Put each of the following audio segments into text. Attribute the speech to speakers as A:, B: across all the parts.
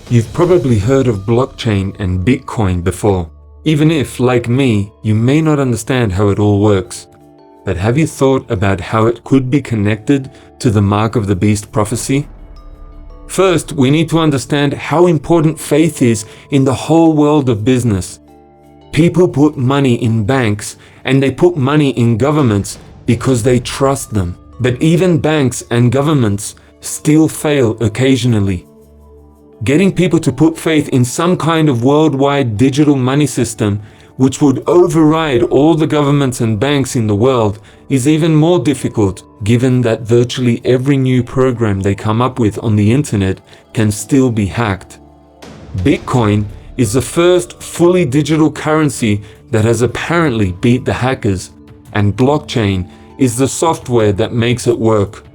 A: You've probably heard of blockchain and Bitcoin before, even if, like me, you may not understand how it all works. But have you thought about how it could be connected to the Mark of the Beast prophecy? First, we need to understand how important faith is in the whole world of business. People put money in banks and they put money in governments because they trust them. But even banks and governments still fail occasionally. Getting people to put faith in some kind of worldwide digital money system which would override all the governments and banks in the world is even more difficult, given that virtually every new program they come up with on the internet can still be hacked. Bitcoin is the first fully digital currency that has apparently beat the hackers, and blockchain is the software that makes it work.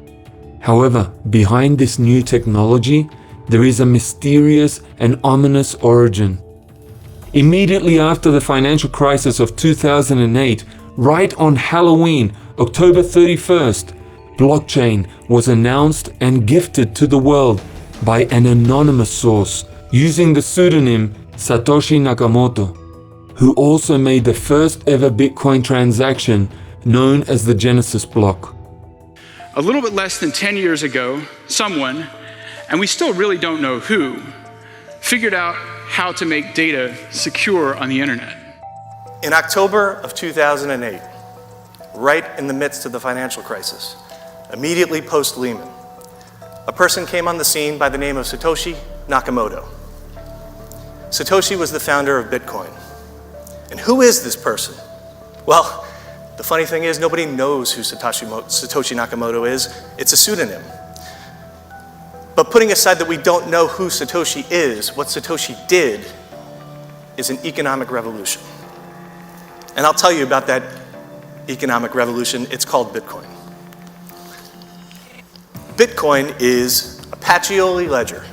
A: However, behind this new technology, there is a mysterious and ominous origin. Immediately after the financial crisis of 2008, right on Halloween, October 31st, blockchain was announced and gifted to the world by an anonymous source using the pseudonym Satoshi Nakamoto, who also made the first ever Bitcoin transaction known as the Genesis block.
B: A little bit less than 10 years ago, someone, and we still really don't know who, figured out how to make data secure on the internet.
C: In October of 2008, right in the midst of the financial crisis, immediately post-Lehman, a person came on the scene by the name of Satoshi Nakamoto. Satoshi was the founder of Bitcoin. And who is this person? Well, the funny thing is nobody knows who Satoshi Nakamoto is. It's a pseudonym. But putting aside that we don't know who Satoshi is, what Satoshi did is an economic revolution. And I'll tell you about that economic revolution. It's called Bitcoin. Bitcoin is a Pacioli ledger,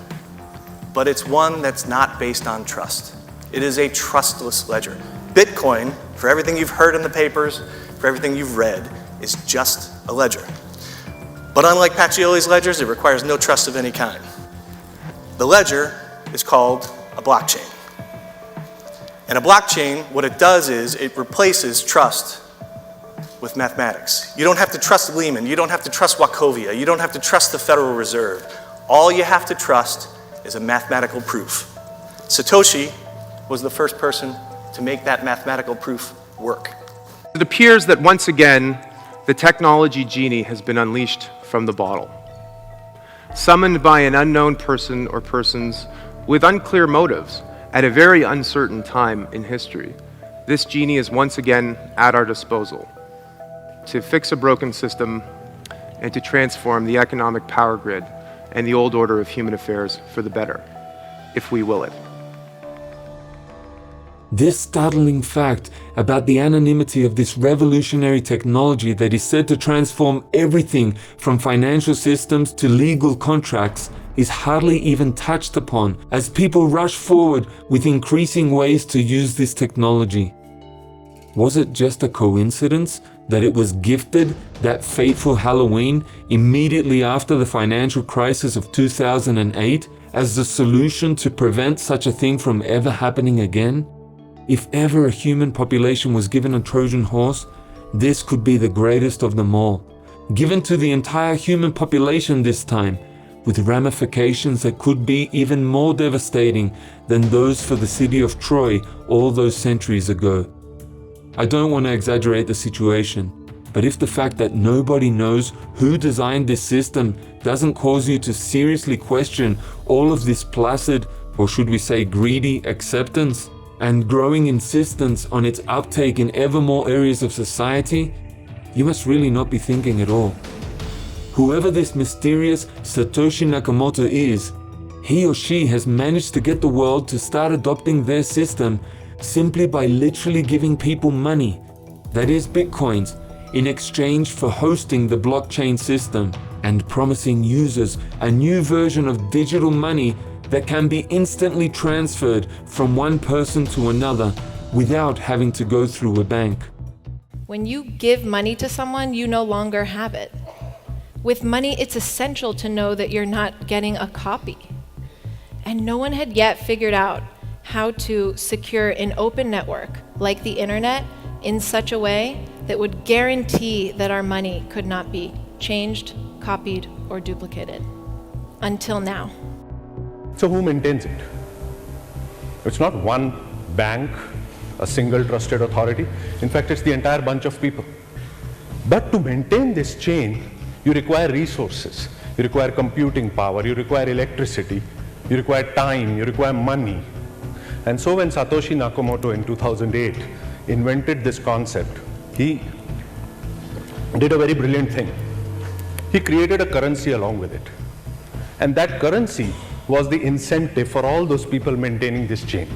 C: but it's one that's not based on trust. It is a trustless ledger. Bitcoin, for everything you've heard in the papers, for everything you've read, is just a ledger. But unlike Pacioli's ledgers, it requires no trust of any kind. The ledger is called a blockchain. And a blockchain, what it does is it replaces trust with mathematics. You don't have to trust Lehman, you don't have to trust Wachovia, you don't have to trust the Federal Reserve. All you have to trust is a mathematical proof. Satoshi was the first person to make that mathematical proof work.
D: It appears that once again, the technology genie has been unleashed from the bottle. Summoned by an unknown person or persons with unclear motives at a very uncertain time in history, this genie is once again at our disposal to fix a broken system and to transform the economic power grid and the old order of human affairs for the better, if we will it.
A: This startling fact about the anonymity of this revolutionary technology that is said to transform everything from financial systems to legal contracts is hardly even touched upon as people rush forward with increasing ways to use this technology. Was it just a coincidence that it was gifted that fateful Halloween immediately after the financial crisis of 2008 as the solution to prevent such a thing from ever happening again? If ever a human population was given a Trojan horse, this could be the greatest of them all, given to the entire human population this time, with ramifications that could be even more devastating than those for the city of Troy all those centuries ago. I don't want to exaggerate the situation, but if the fact that nobody knows who designed this system doesn't cause you to seriously question all of this placid, or should we say greedy, acceptance, and growing insistence on its uptake in ever more areas of society, you must really not be thinking at all. Whoever this mysterious Satoshi Nakamoto is, he or she has managed to get the world to start adopting their system simply by literally giving people money, that is Bitcoins, in exchange for hosting the blockchain system and promising users a new version of digital money that can be instantly transferred from one person to another without having to go through a bank.
E: When you give money to someone, you no longer have it. With money, it's essential to know that you're not getting a copy. and no one had yet figured out how to secure an open network like the internet in such a way that would guarantee that our money could not be changed, copied, or duplicated. Until now.
F: So who maintains it? It's not one bank, a single trusted authority. In fact, it's the entire bunch of people. But to maintain this chain, you require resources. You require computing power, you require electricity, you require time, you require money. And so when Satoshi Nakamoto in 2008 invented this concept, he did a very brilliant thing. He created a currency along with it. And that currency was the incentive for all those people maintaining this chain.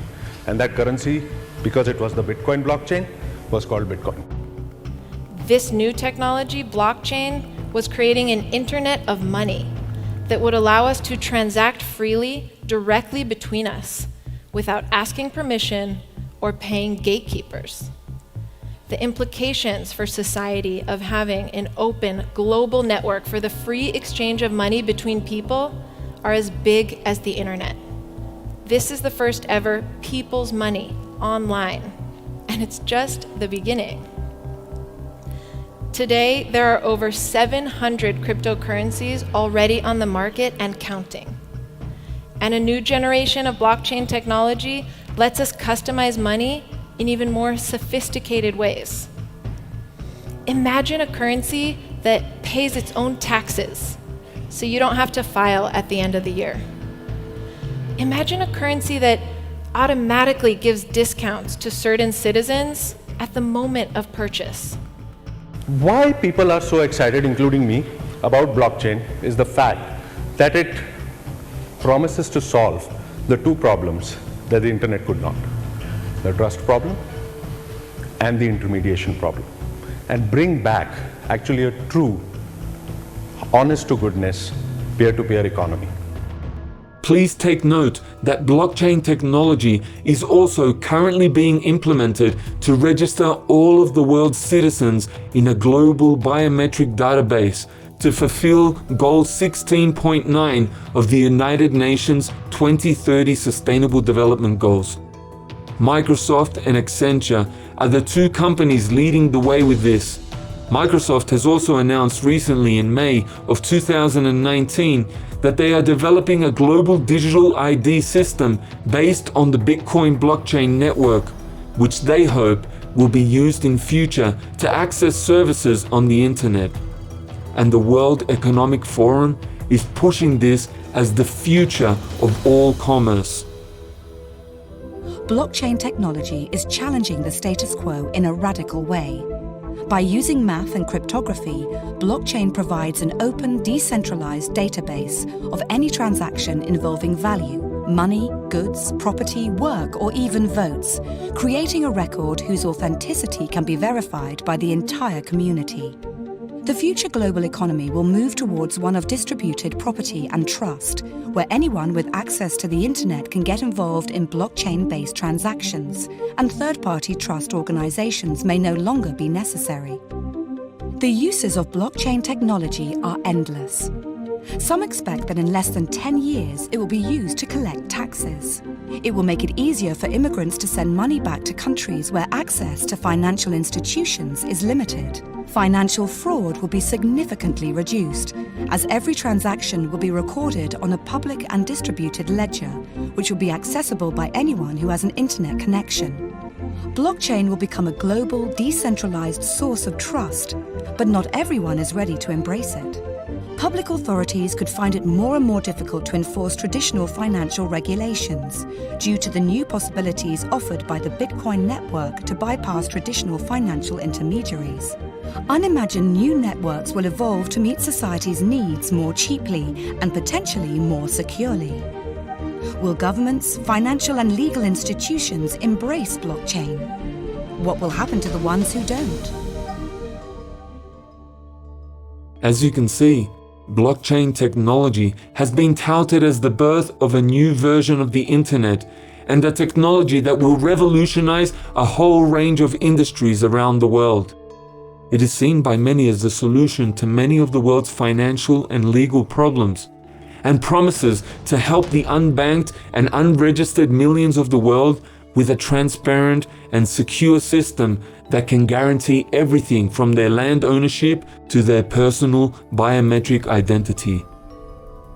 F: And that currency, because it was the Bitcoin blockchain, was called Bitcoin.
E: This new technology, blockchain, was creating an internet of money that would allow us to transact freely directly between us without asking permission or paying gatekeepers. The implications for society of having an open global network for the free exchange of money between people are as big as the internet. This is the first ever people's money online, and it's just the beginning. Today, there are over 700 cryptocurrencies already on the market and counting. And a new generation of blockchain technology lets us customize money in even more sophisticated ways. Imagine a currency that pays its own taxes, so you don't have to file at the end of the year. Imagine a currency that automatically gives discounts to certain citizens at the moment of purchase.
F: Why people are so excited, including me, about blockchain is the fact that it promises to solve the two problems that the internet could not. The trust problem and the intermediation problem, and bring back actually a true, honest to goodness, peer-to-peer economy.
A: Please take note that blockchain technology is also currently being implemented to register all of the world's citizens in a global biometric database to fulfill Goal 16.9 of the United Nations 2030 Sustainable Development Goals. Microsoft and Accenture are the two companies leading the way with this. Microsoft has also announced recently in May of 2019 that they are developing a global digital ID system based on the Bitcoin blockchain network, which they hope will be used in future to access services on the internet. And the World Economic Forum is pushing this as the future of all commerce.
G: Blockchain technology is challenging the status quo in a radical way. By using math and cryptography, blockchain provides an open, decentralized database of any transaction involving value, money, goods, property, work, or even votes, creating a record whose authenticity can be verified by the entire community. The future global economy will move towards one of distributed property and trust, where anyone with access to the internet can get involved in blockchain-based transactions, and third-party trust organizations may no longer be necessary. The uses of blockchain technology are endless. Some expect that in less than 10 years it will be used to collect taxes. It will make it easier for immigrants to send money back to countries where access to financial institutions is limited. Financial fraud will be significantly reduced, as every transaction will be recorded on a public and distributed ledger, which will be accessible by anyone who has an internet connection. Blockchain will become a global, decentralized source of trust, but not everyone is ready to embrace it. Public authorities could find it more and more difficult to enforce traditional financial regulations due to the new possibilities offered by the Bitcoin network to bypass traditional financial intermediaries. Unimagined new networks will evolve to meet society's needs more cheaply and potentially more securely. Will governments, financial and legal institutions embrace blockchain? What will happen to the ones who don't?
A: As you can see, blockchain technology has been touted as the birth of a new version of the internet and a technology that will revolutionize a whole range of industries around the world. It is seen by many as the solution to many of the world's financial and legal problems, and promises to help the unbanked and unregistered millions of the world with a transparent and secure system that can guarantee everything from their land ownership to their personal biometric identity.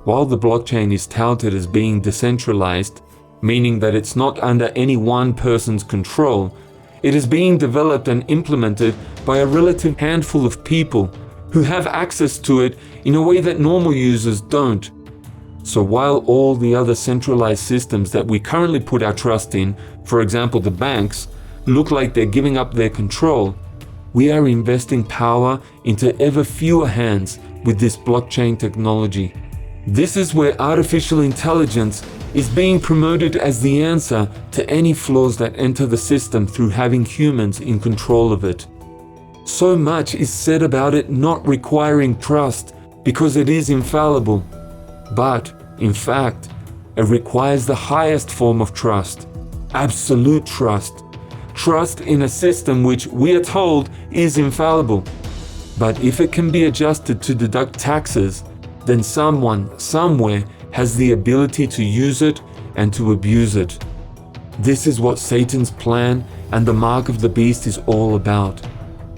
A: While the blockchain is touted as being decentralized, meaning that it's not under any one person's control, it is being developed and implemented by a relative handful of people who have access to it in a way that normal users don't. So while all the other centralized systems that we currently put our trust in, for example the banks, look like they're giving up their control, we are investing power into ever fewer hands with this blockchain technology. This is where artificial intelligence is being promoted as the answer to any flaws that enter the system through having humans in control of it. So much is said about it not requiring trust because it is infallible. But, in fact, it requires the highest form of trust, absolute trust. Trust in a system which we are told is infallible. But if it can be adjusted to deduct taxes, then someone, somewhere, has the ability to use it and to abuse it. This is what Satan's plan and the mark of the beast is all about.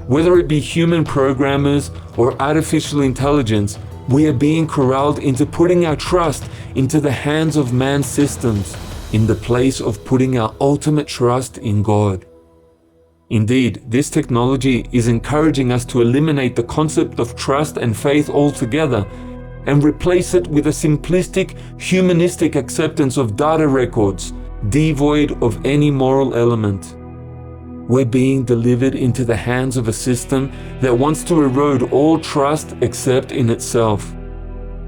A: Whether it be human programmers or artificial intelligence, we are being corralled into putting our trust into the hands of man's systems, in the place of putting our ultimate trust in God. Indeed, this technology is encouraging us to eliminate the concept of trust and faith altogether and replace it with a simplistic, humanistic acceptance of data records, devoid of any moral element. We're being delivered into the hands of a system that wants to erode all trust except in itself.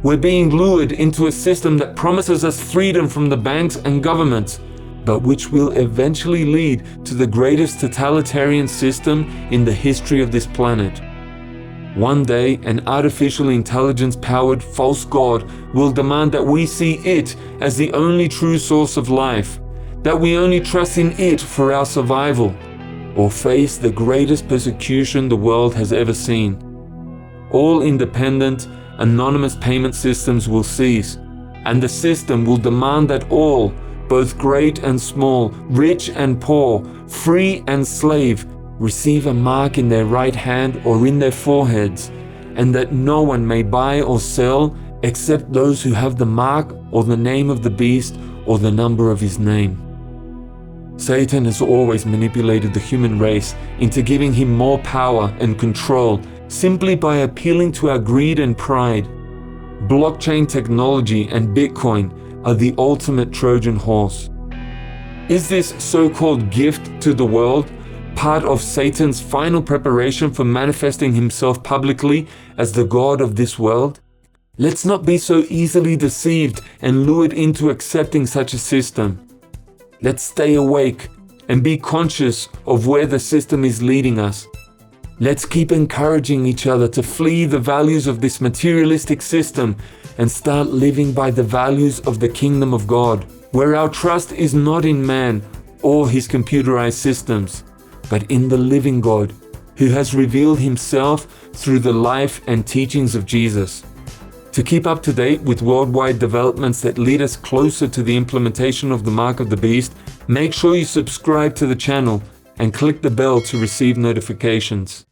A: We're being lured into a system that promises us freedom from the banks and governments, but which will eventually lead to the greatest totalitarian system in the history of this planet. One day, an artificial intelligence-powered false god will demand that we see it as the only true source of life, that we only trust in it for our survival, or face the greatest persecution the world has ever seen. All independent, anonymous payment systems will cease, and the system will demand that all, both great and small, rich and poor, free and slave, receive a mark in their right hand or in their foreheads, and that no one may buy or sell except those who have the mark or the name of the beast or the number of his name. Satan has always manipulated the human race into giving him more power and control simply by appealing to our greed and pride. Blockchain technology and Bitcoin are the ultimate Trojan horse. Is this so-called gift to the world part of Satan's final preparation for manifesting himself publicly as the God of this world? Let's not be so easily deceived and lured into accepting such a system. Let's stay awake and be conscious of where the system is leading us. Let's keep encouraging each other to flee the values of this materialistic system and start living by the values of the kingdom of God, where our trust is not in man or his computerized systems, but in the living God, who has revealed himself through the life and teachings of Jesus. To keep up to date with worldwide developments that lead us closer to the implementation of the mark of the beast, make sure you subscribe to the channel and click the bell to receive notifications.